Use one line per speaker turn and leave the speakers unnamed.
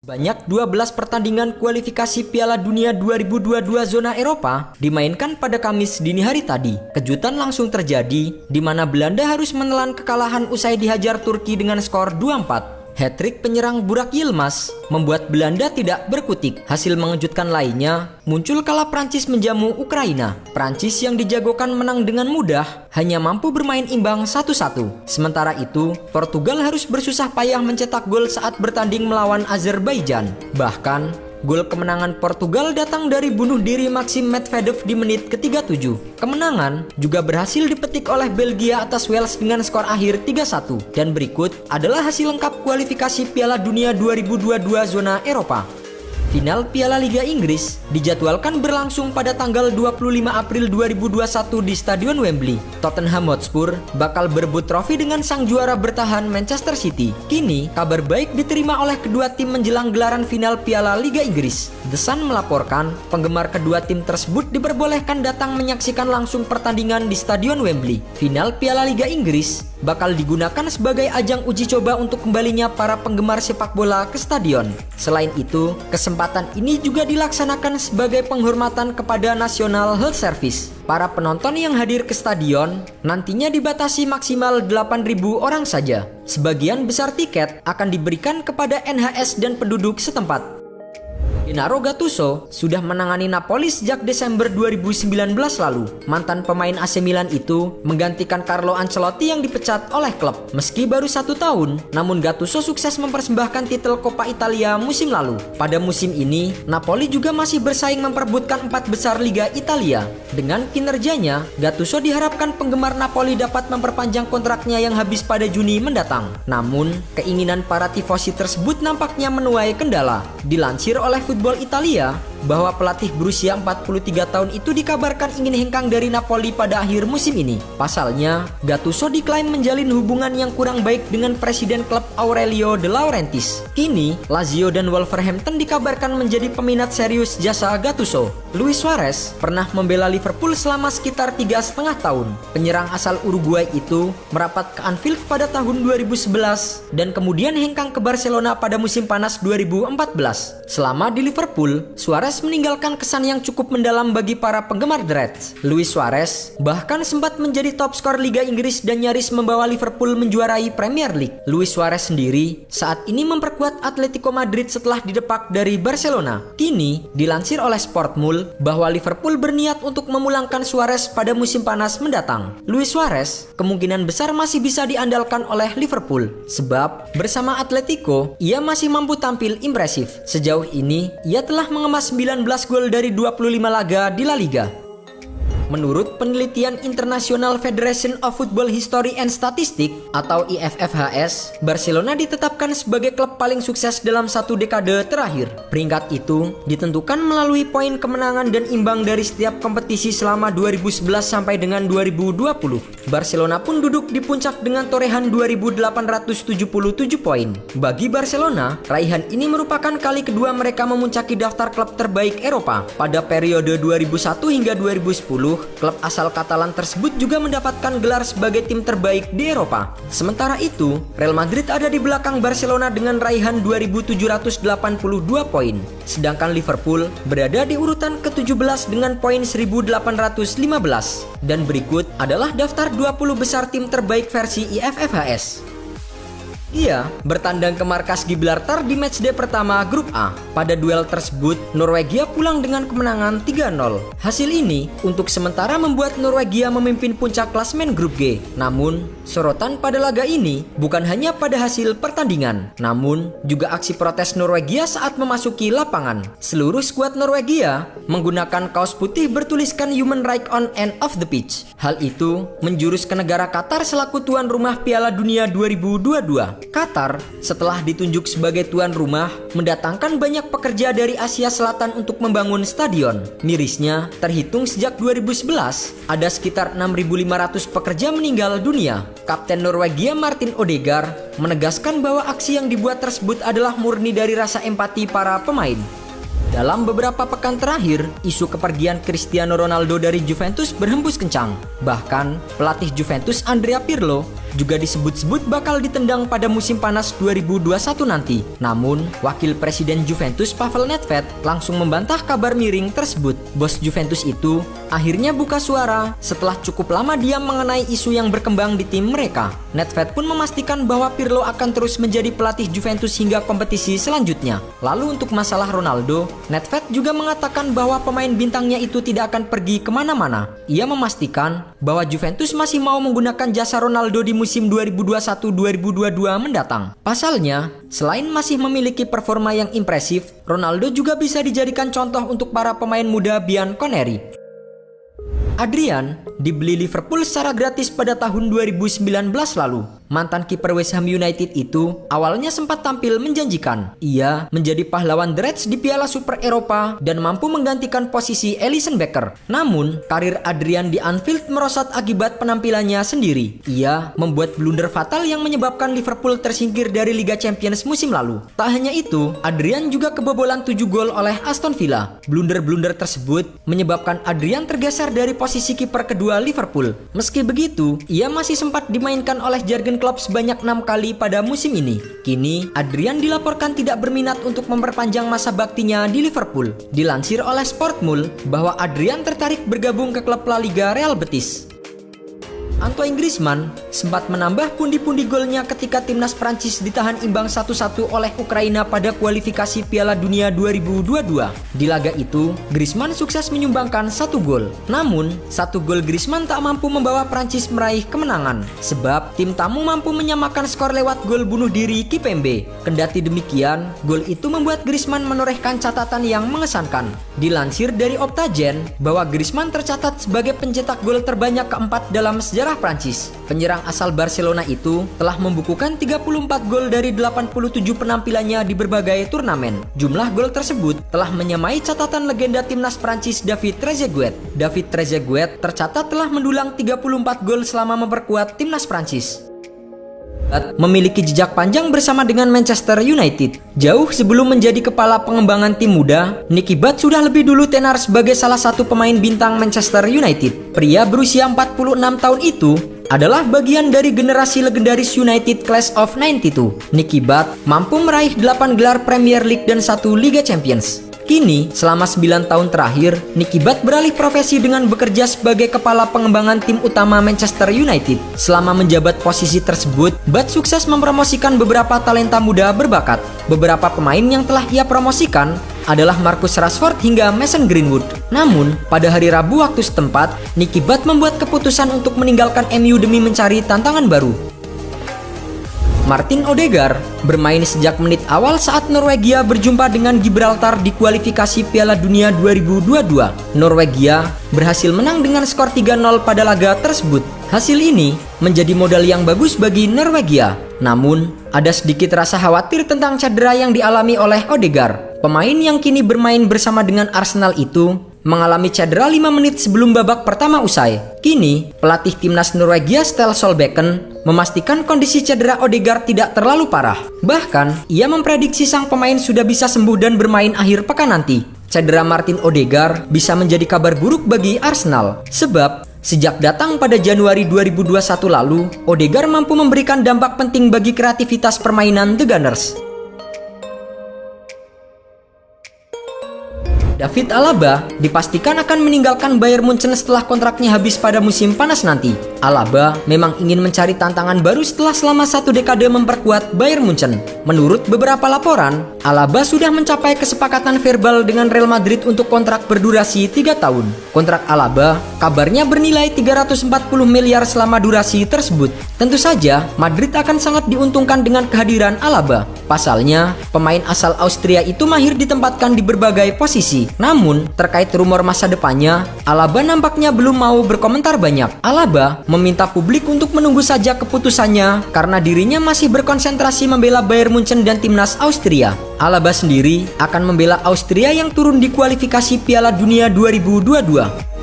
Banyak 12 pertandingan kualifikasi Piala Dunia 2022 zona Eropa dimainkan pada Kamis dini hari tadi. Kejutan langsung terjadi di mana Belanda harus menelan kekalahan usai dihajar Turki dengan skor 2-4. Hat-trick penyerang Burak Yilmaz membuat Belanda tidak berkutik. Hasil mengejutkan lainnya muncul kala Prancis menjamu Ukraina. Prancis yang dijagokan menang dengan mudah hanya mampu bermain imbang 1-1. Sementara itu, Portugal harus bersusah payah mencetak gol saat bertanding melawan Azerbaijan. Bahkan, gol kemenangan Portugal datang dari bunuh diri Maxim Medvedev di menit ke-37. Kemenangan juga berhasil dipetik oleh Belgia atas Wales dengan skor akhir 3-1. Dan berikut adalah hasil lengkap kualifikasi Piala Dunia 2022 zona Eropa. Final Piala Liga Inggris dijadwalkan berlangsung pada tanggal 25 April 2021 di Stadion Wembley. Tottenham Hotspur bakal berebut trofi dengan sang juara bertahan Manchester City. Kini, kabar baik diterima oleh kedua tim menjelang gelaran final Piala Liga Inggris. The Sun melaporkan, penggemar kedua tim tersebut diperbolehkan datang menyaksikan langsung pertandingan di Stadion Wembley. Final Piala Liga Inggris bakal digunakan sebagai ajang uji coba untuk kembalinya para penggemar sepak bola ke stadion. Selain itu, kesempatan ini juga dilaksanakan sebagai penghormatan kepada National Health Service. Para penonton yang hadir ke stadion nantinya dibatasi maksimal 8.000 orang saja. Sebagian besar tiket akan diberikan kepada NHS dan penduduk setempat. Gennaro Gattuso sudah menangani Napoli sejak Desember 2019 lalu. Mantan pemain AC Milan itu menggantikan Carlo Ancelotti yang dipecat oleh klub. Meski baru 1 tahun, namun Gattuso sukses mempersembahkan titel Coppa Italia musim lalu. Pada musim ini, Napoli juga masih bersaing memperebutkan 4 besar Liga Italia. Dengan kinerjanya, Gattuso diharapkan penggemar Napoli dapat memperpanjang kontraknya yang habis pada Juni mendatang. Namun, keinginan para tifosi tersebut nampaknya menuai kendala. Dilansir oleh Football Italia bahwa pelatih berusia 43 tahun itu dikabarkan ingin hengkang dari Napoli pada akhir musim ini. Pasalnya, Gattuso diklaim menjalin hubungan yang kurang baik dengan presiden klub Aurelio De Laurentiis. Kini, Lazio dan Wolverhampton dikabarkan menjadi peminat serius jasa Gattuso. Luis Suarez pernah membela Liverpool selama sekitar 3,5 tahun. Penyerang asal Uruguay itu merapat ke Anfield pada tahun 2011 dan kemudian hengkang ke Barcelona pada musim panas 2014. Selama di Liverpool, Suarez meninggalkan kesan yang cukup mendalam bagi para penggemar The Reds. Luis Suarez bahkan sempat menjadi top skor Liga Inggris dan nyaris membawa Liverpool menjuarai Premier League. Luis Suarez sendiri saat ini memperkuat Atletico Madrid setelah didepak dari Barcelona. Kini, dilansir oleh Sportmul bahwa Liverpool berniat untuk memulangkan Suarez pada musim panas mendatang. Luis Suarez kemungkinan besar masih bisa diandalkan oleh Liverpool, sebab bersama Atletico, ia masih mampu tampil impresif. Sejauh ini, ia telah mengemas 19 gol dari 25 laga di La Liga. Menurut penelitian International Federation of Football History and Statistics atau IFFHS, Barcelona ditetapkan sebagai klub paling sukses dalam 1 dekade terakhir. Peringkat itu ditentukan melalui poin kemenangan dan imbang dari setiap kompetisi selama 2011 sampai dengan 2020. Barcelona pun duduk di puncak dengan torehan 2.877 poin. Bagi Barcelona, raihan ini merupakan kali kedua mereka memuncaki daftar klub terbaik Eropa. Pada periode 2001 hingga 2010, klub asal Katalan tersebut juga mendapatkan gelar sebagai tim terbaik di Eropa. Sementara itu, Real Madrid ada di belakang Barcelona dengan raihan 2.782 poin. Sedangkan Liverpool berada di urutan ke-17 dengan poin 1.815. Dan berikut adalah daftar 20 besar tim terbaik versi IFFHS. Ia bertandang ke markas Gibraltar di matchday pertama grup A. Pada duel tersebut, Norwegia pulang dengan kemenangan 3-0. Hasil ini untuk sementara membuat Norwegia memimpin puncak klasemen grup G. Namun, sorotan pada laga ini bukan hanya pada hasil pertandingan, namun juga aksi protes Norwegia saat memasuki lapangan. Seluruh skuad Norwegia menggunakan kaos putih bertuliskan Human Rights on and off the pitch. Hal itu menjurus ke negara Qatar selaku tuan rumah Piala Dunia 2022. Qatar, setelah ditunjuk sebagai tuan rumah, mendatangkan banyak pekerja dari Asia Selatan untuk membangun stadion. Mirisnya, terhitung sejak 2011, ada sekitar 6.500 pekerja meninggal dunia. Kapten Norwegia Martin Odegaard menegaskan bahwa aksi yang dibuat tersebut adalah murni dari rasa empati para pemain. Dalam beberapa pekan terakhir, isu kepergian Cristiano Ronaldo dari Juventus berhembus kencang. Bahkan, pelatih Juventus Andrea Pirlo juga disebut-sebut bakal ditendang pada musim panas 2021 nanti. Namun, wakil presiden Juventus Pavel Nedved langsung membantah kabar miring tersebut. Bos Juventus itu akhirnya buka suara setelah cukup lama diam mengenai isu yang berkembang di tim mereka. Nedved pun memastikan bahwa Pirlo akan terus menjadi pelatih Juventus hingga kompetisi selanjutnya. Lalu untuk masalah Ronaldo, Nedved juga mengatakan bahwa pemain bintangnya itu tidak akan pergi kemana-mana. Ia memastikan bahwa Juventus masih mau menggunakan jasa Ronaldo di musim 2021-2022 mendatang. Pasalnya, selain masih memiliki performa yang impresif, Ronaldo juga bisa dijadikan contoh untuk para pemain muda Bianconeri. Adrian dibeli Liverpool secara gratis pada tahun 2019 lalu. Mantan kiper West Ham United itu awalnya sempat tampil menjanjikan. Ia menjadi pahlawan The Reds di Piala Super Eropa dan mampu menggantikan posisi Alisson Becker. Namun, karir Adrian di Anfield merosot akibat penampilannya sendiri. Ia membuat blunder fatal yang menyebabkan Liverpool tersingkir dari Liga Champions musim lalu. Tak hanya itu, Adrian juga kebobolan 7 gol oleh Aston Villa. Blunder-blunder tersebut menyebabkan Adrian tergeser dari posisi kiper kedua Liverpool. Meski begitu, ia masih sempat dimainkan oleh Jurgen Klopp sebanyak 6 kali pada musim ini. Kini, Adrian dilaporkan tidak berminat untuk memperpanjang masa baktinya di Liverpool. Dilansir oleh Sportmul bahwa Adrian tertarik bergabung ke klub La Liga Real Betis. Antoine Griezmann sempat menambah pundi-pundi golnya ketika timnas Prancis ditahan imbang 1-1 oleh Ukraina pada kualifikasi Piala Dunia 2022. Di laga itu, Griezmann sukses menyumbangkan 1 gol. Namun, 1 gol Griezmann tak mampu membawa Prancis meraih kemenangan, sebab tim tamu mampu menyamakan skor lewat gol bunuh diri Kimpembe. Kendati demikian, gol itu membuat Griezmann menorehkan catatan yang mengesankan. Dilansir dari Optagen bahwa Griezmann tercatat sebagai pencetak gol terbanyak keempat dalam sejarah Prancis. Penyerang asal Barcelona itu telah membukukan 34 gol dari 87 penampilannya di berbagai turnamen. Jumlah gol tersebut telah menyamai catatan legenda timnas Prancis David Trezeguet. David Trezeguet tercatat telah mendulang 34 gol selama memperkuat timnas Prancis. Memiliki jejak panjang bersama dengan Manchester United. Jauh sebelum menjadi kepala pengembangan tim muda, Nicky Butt sudah lebih dulu tenar sebagai salah satu pemain bintang Manchester United. Pria berusia 46 tahun itu adalah bagian dari generasi legendaris United Class of 92. Nicky Butt mampu meraih 8 gelar Premier League dan 1 Liga Champions. Kini, selama 9 tahun terakhir, Nicky Butt beralih profesi dengan bekerja sebagai kepala pengembangan tim utama Manchester United. Selama menjabat posisi tersebut, Butt sukses mempromosikan beberapa talenta muda berbakat. Beberapa pemain yang telah ia promosikan adalah Marcus Rashford hingga Mason Greenwood. Namun, pada hari Rabu waktu setempat, Nicky Butt membuat keputusan untuk meninggalkan MU demi mencari tantangan baru. Martin Odegaard bermain sejak menit awal saat Norwegia berjumpa dengan Gibraltar di kualifikasi Piala Dunia 2022. Norwegia berhasil menang dengan skor 3-0 pada laga tersebut. Hasil ini menjadi modal yang bagus bagi Norwegia. Namun, ada sedikit rasa khawatir tentang cedera yang dialami oleh Odegaard. Pemain yang kini bermain bersama dengan Arsenal itu mengalami cedera 5 menit sebelum babak pertama usai. Kini, pelatih timnas Norwegia Ståle Solbakken memastikan kondisi cedera Odegaard tidak terlalu parah. Bahkan, ia memprediksi sang pemain sudah bisa sembuh dan bermain akhir pekan nanti. Cedera Martin Odegaard bisa menjadi kabar buruk bagi Arsenal, sebab sejak datang pada Januari 2021 lalu, Odegaard mampu memberikan dampak penting bagi kreativitas permainan The Gunners. David Alaba dipastikan akan meninggalkan Bayern Munchen setelah kontraknya habis pada musim panas nanti. Alaba memang ingin mencari tantangan baru setelah selama 1 dekade memperkuat Bayern Munchen. Menurut beberapa laporan, Alaba sudah mencapai kesepakatan verbal dengan Real Madrid untuk kontrak berdurasi 3 tahun. Kontrak Alaba kabarnya bernilai 340 miliar selama durasi tersebut. Tentu saja, Madrid akan sangat diuntungkan dengan kehadiran Alaba. Pasalnya, pemain asal Austria itu mahir ditempatkan di berbagai posisi. Namun, terkait rumor masa depannya, Alaba nampaknya belum mau berkomentar banyak. Alaba meminta publik untuk menunggu saja keputusannya karena dirinya masih berkonsentrasi membela Bayern Munchen dan timnas Austria. Alaba sendiri akan membela Austria yang turun di kualifikasi Piala Dunia 2022.